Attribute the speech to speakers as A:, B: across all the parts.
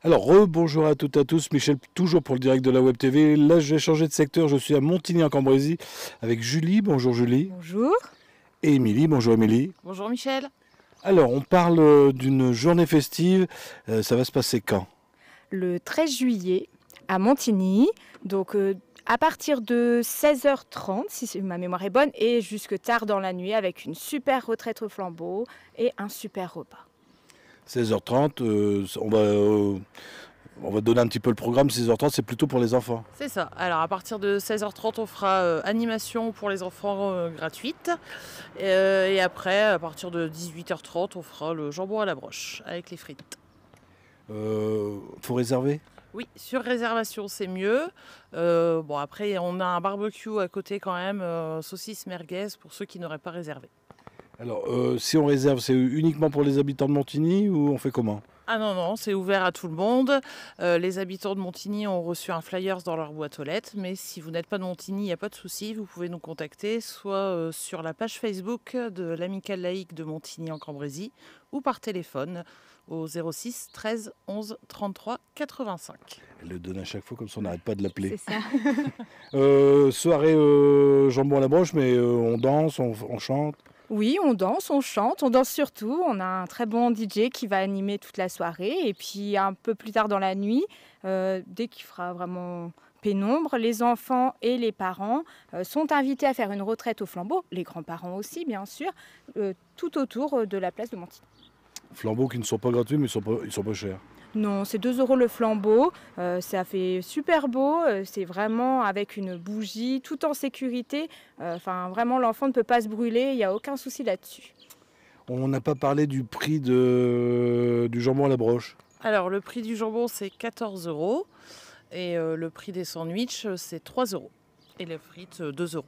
A: Alors, bonjour à toutes et à tous, Michel, toujours pour le direct de la Web TV. Là, je vais changer de secteur, je suis à Montigny en Cambrésis avec Julie, bonjour Julie,
B: Bonjour.
A: et Émilie, bonjour Émilie.
C: Bonjour Michel.
A: Alors, on parle d'une journée festive, ça va se passer quand?
B: Le 13 juillet à Montigny, donc à partir de 16h30, si ma mémoire est bonne, et jusque tard dans la nuit avec une super retraite au flambeau et un super repas.
A: 16h30, on va donner un petit peu le programme, 16h30 c'est plutôt pour les enfants.
C: C'est ça. Alors à partir de 16h30, on fera animation pour les enfants gratuite. Et après, à partir de 18h30, on fera le jambon à la broche avec les frites.
A: Faut réserver?
C: Oui, sur réservation, c'est mieux. Bon, après, on a un barbecue à côté quand même, saucisses merguez pour ceux qui n'auraient pas réservé.
A: Alors, si on réserve, c'est uniquement pour les habitants de Montigny ou on fait comment?
C: Ah non, non, c'est ouvert à tout le monde. Les habitants de Montigny ont reçu un flyers dans leur boîte aux lettres, mais si vous n'êtes pas de Montigny, il n'y a pas de souci, vous pouvez nous contacter soit sur la page Facebook de l'Amicale laïque de Montigny en Cambrésis ou par téléphone au 06 13 11 33 85.
A: Elle le donne à chaque fois comme ça on n'arrête pas de l'appeler.
B: C'est ça.
A: Soirée jambon à la broche, mais on danse, on chante.
B: Oui, on danse, on chante, on danse surtout. On a un très bon DJ qui va animer toute la soirée. Et puis un peu plus tard dans la nuit, dès qu'il fera vraiment pénombre, les enfants et les parents sont invités à faire une retraite au flambeau, les grands-parents aussi bien sûr, tout autour de la place de Montigny.
A: Flambeaux qui ne sont pas gratuits, mais ils sont pas chers.
B: Non, c'est 2 € le flambeau, ça fait super beau, c'est vraiment avec une bougie, tout en sécurité. Enfin, vraiment, l'enfant ne peut pas se brûler, il n'y a aucun souci là-dessus.
A: On n'a pas parlé du prix du jambon à la broche.
C: Alors, le prix du jambon, c'est 14 € et le prix des sandwichs, c'est 3 € et les frites, 2 €.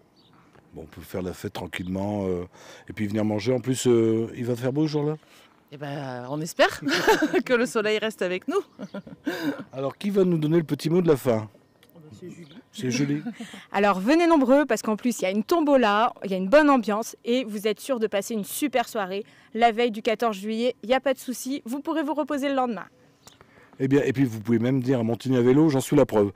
A: Bon, on peut faire la fête tranquillement et puis venir manger. En plus, il va faire beau ce jour-là.
C: Eh ben, on espère que le soleil reste avec nous.
A: Alors, qui va nous donner le petit mot de la fin?
C: C'est Julie.
A: C'est Julie.
B: Alors venez nombreux parce qu'en plus il y a une tombola, il y a une bonne ambiance et vous êtes sûr de passer une super soirée. La veille du 14 juillet, il n'y a pas de souci, vous pourrez vous reposer le lendemain.
A: Eh bien, et puis vous pouvez même dire à Montigny à vélo, j'en suis la preuve.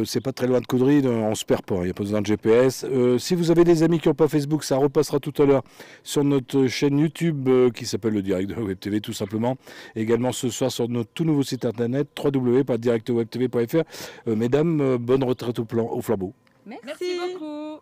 A: C'est pas très loin de Caudry, on se perd pas, il n'y a pas besoin de GPS. Si vous avez des amis qui n'ont pas Facebook, ça repassera tout à l'heure sur notre chaîne YouTube qui s'appelle le Direct de la Web TV tout simplement. Et également ce soir sur notre tout nouveau site internet www.directwebtv.fr. Mesdames, bonne retraite au flambeau.
C: Merci beaucoup.